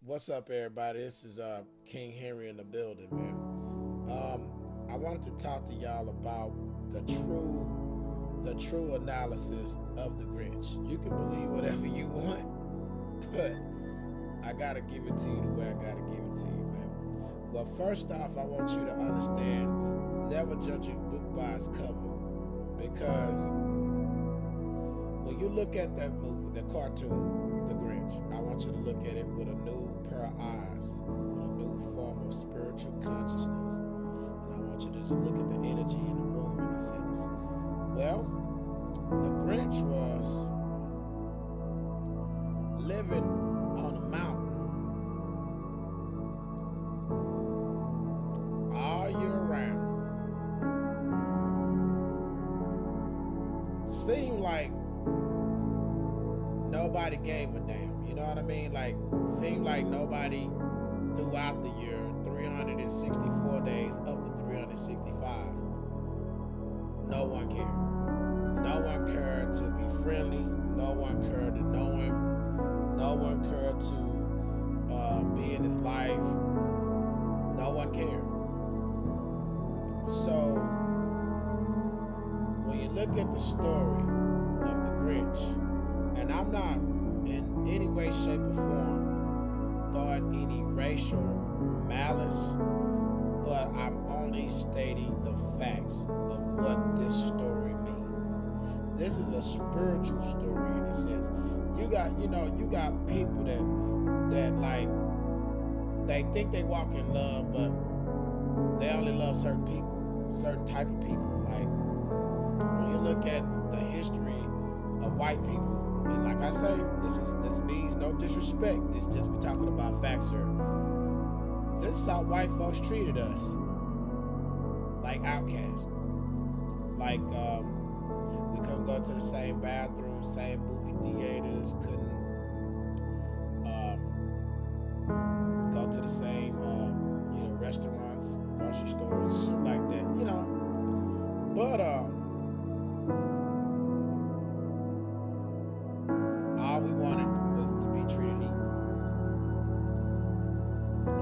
What's up, everybody? This is King Henry in the building, man. I wanted to talk to y'all about the true analysis of the Grinch. You can believe whatever you want, but I gotta give it to you the way I gotta give it to you, man. Well, first off, I want you to understand: never judge a book by its cover, because when you look at that movie, the cartoon, The Grinch, I want you to look at it with a new pair of eyes, with a new form of spiritual consciousness. And I want you to just look at the energy in the room in a sense. Well, the Grinch was living on a mountain all year round. Seemed like nobody gave a damn. You know what I mean? Like, seemed like nobody throughout the year, 364 days of the 365, no one cared. No one cared to be friendly. No one cared to know him. No one cared to be in his life. No one cared. So, when you look at the story of the Grinch, and I'm not in any way, shape, or form throwing any racial malice, but I'm only stating the facts of what this story means. This is a spiritual story in a sense. You got people that like, they think they walk in love, but they only love certain people, certain type of people. Like, when you look at the history of white people, and like I say, this means no disrespect. This just we talking about facts here. This is how white folks treated us, like outcasts. Like we couldn't go to the same bathroom, same movie theaters, couldn't go to the same restaurants, grocery stores, shit like that. But all we wanted was to be treated equal.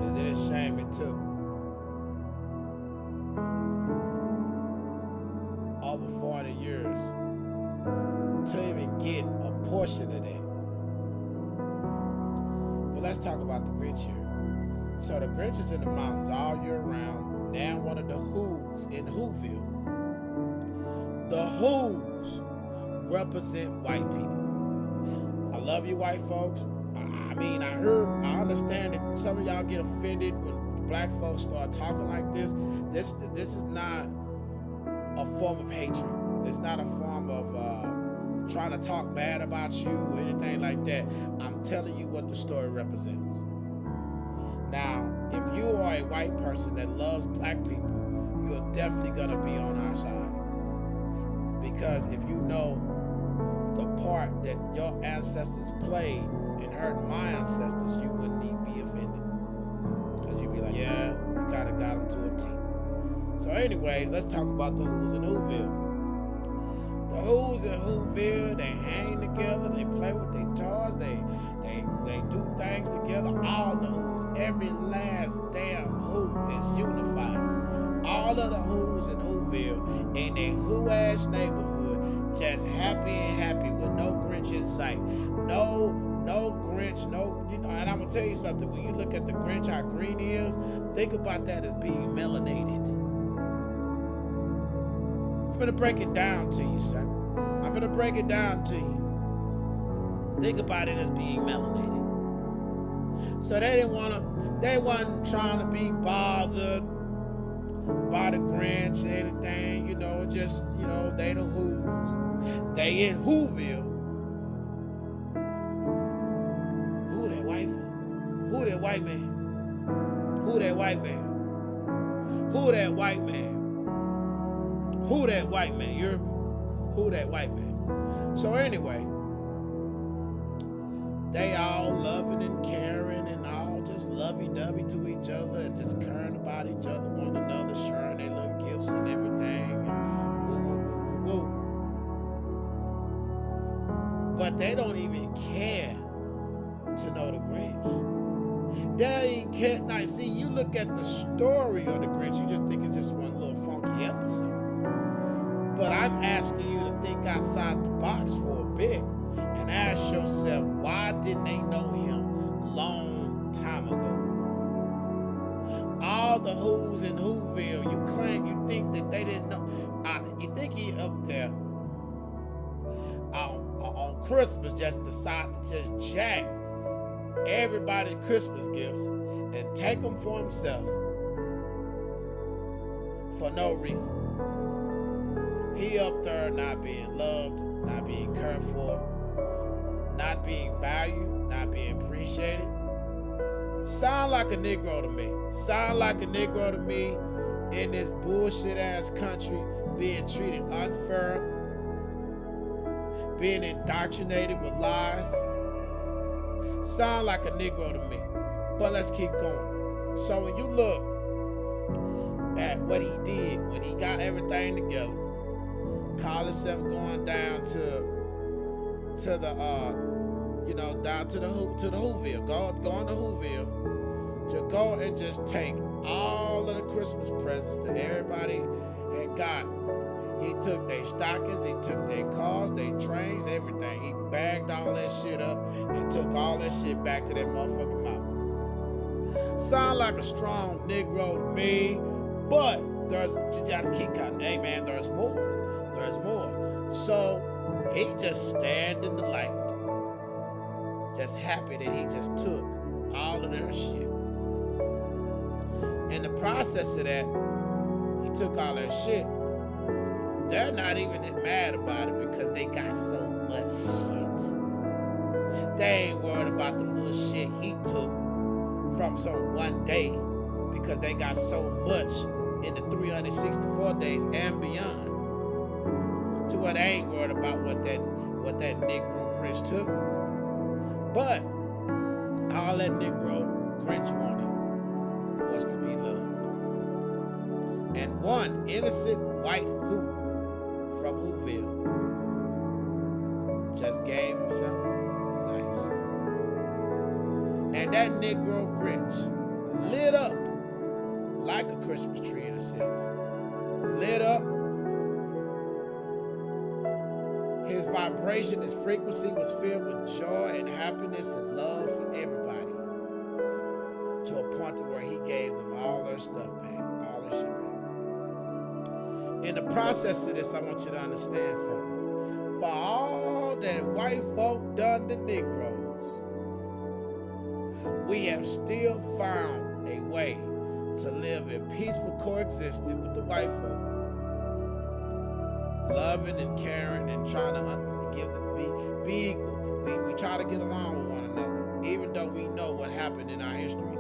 And then it's a shame it took over 40 years to even get a portion of that. But let's talk about the Grinch here. So the Grinch is in the mountains all year round. Now one of the Who's in Whoville. The Who's represent white people. I love you, white folks. I understand that some of y'all get offended when black folks start talking like this. This is not a form of hatred. It's not a form of trying to talk bad about you or anything like that. I'm telling you what the story represents. Now, if you are a white person that loves black people, you're definitely gonna be on our side. Because if you know the part that your ancestors played in hurting my ancestors, you wouldn't even be offended. Because you'd be like, yeah, we kind of got them to a T. So anyways, let's talk about the Who's in Whoville. The Who's in Whoville, they hang together, they play with their toys, they do things together. All the Who's, every last damn Who is unified. All of the Who's in Whoville in a Who-ass neighborhood, just happy with no Grinch in sight. No Grinch, and I'm gonna tell you something. When you look at the Grinch, how green he is, think about that as being melanated. I'm finna break it down to you, son. I'm finna break it down to you. Think about it as being melanated. So they wasn't trying to be bothered by the Grinch or anything, they the Who's. They in Whoville. Who that white man? Who that white man? Who that white man? Who that white man? Who that white man? You hear me? Who that white man? So anyway, they all loving and caring and all just lovey-dovey to each other and just caring about each other, one another, sharing their little gifts and everything. And woo. But they don't even care to know the Grinch. That ain't cat night. See, you look at the story of the Grinch, you just think it's just one little funky episode. But I'm asking you to think outside the box for a bit and ask yourself, why didn't they know him long time ago? All the who's in Whoville, you think that they didn't know. You think he up there on Christmas just decide to just jack everybody's Christmas gifts and take them for himself for no reason. He up there not being loved, not being cared for, not being valued, not being appreciated. Sound like a Negro to me. Sound like a Negro to me in this bullshit ass country, being treated unfair, being indoctrinated with lies. Sound like a Negro to me. But let's keep going. So when you look at what he did when he got everything together, call himself going down to the down to the Whoville, going to Whoville to go and just take all of the Christmas presents that everybody had got. He took their stockings, he took their cars, their trains, everything. He bagged all that shit up and took all that shit back to that motherfucking mountain. Sound like a strong Negro to me, but you gotta keep counting. Hey man, there's more. There's more. So he just stand in the light, just happy that he just took all of their shit. In the process of that, he took all their shit. They're not even mad about it because they got so much shit. They ain't worried about the little shit he took from some one day because they got so much in the 364 days and beyond. To where they ain't worried about what that Negro Grinch took. But all that Negro Grinch wanted was to be loved. And one innocent white who from Whoville just gave him something nice. And that Negro Grinch lit up like a Christmas tree in a sense. Lit up. His vibration, his frequency was filled with joy and happiness and love for everybody. To a point to where he gave them all their stuff back, all their shit back. In the process of this, I want you to understand something. For all that white folk done to Negroes, we have still found a way to live in peaceful coexistence with the white folk. Loving and caring and trying to be equal. We try to get along with one another, even though we know what happened in our history.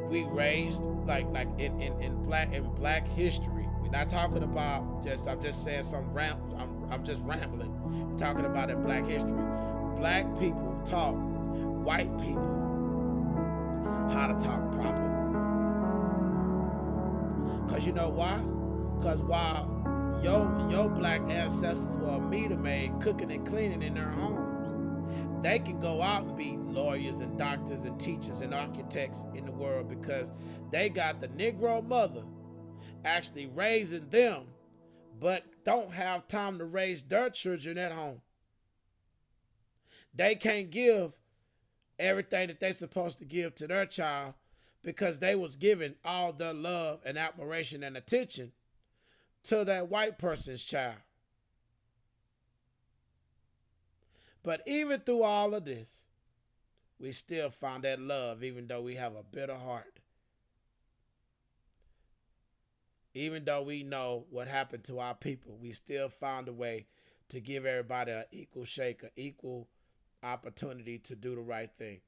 We raised like in black history. We're not talking about I'm just saying I'm just rambling. We're talking about in black history. Black people taught white people how to talk proper. Cause you know why? Cause while your black ancestors were a meter maid cooking and cleaning in their homes, they can go out and be lawyers and doctors and teachers and architects in the world because they got the Negro mother actually raising them, but don't have time to raise their children at home. They can't give everything that they're supposed to give to their child because they was giving all their love and admiration and attention to that white person's child. But even through all of this, we still found that love, even though we have a bitter heart. Even though we know what happened to our people, we still found a way to give everybody an equal shake, an equal opportunity to do the right thing.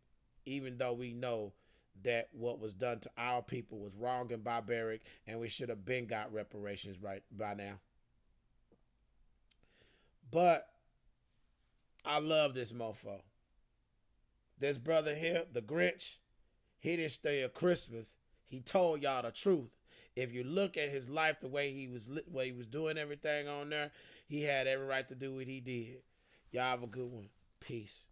Even though we know that what was done to our people was wrong and barbaric, and we should have been got reparations right by now. But I love this mofo. This brother here, the Grinch, he didn't steal Christmas. He told y'all the truth. If you look at his life, the way he was doing everything on there, he had every right to do what he did. Y'all have a good one. Peace.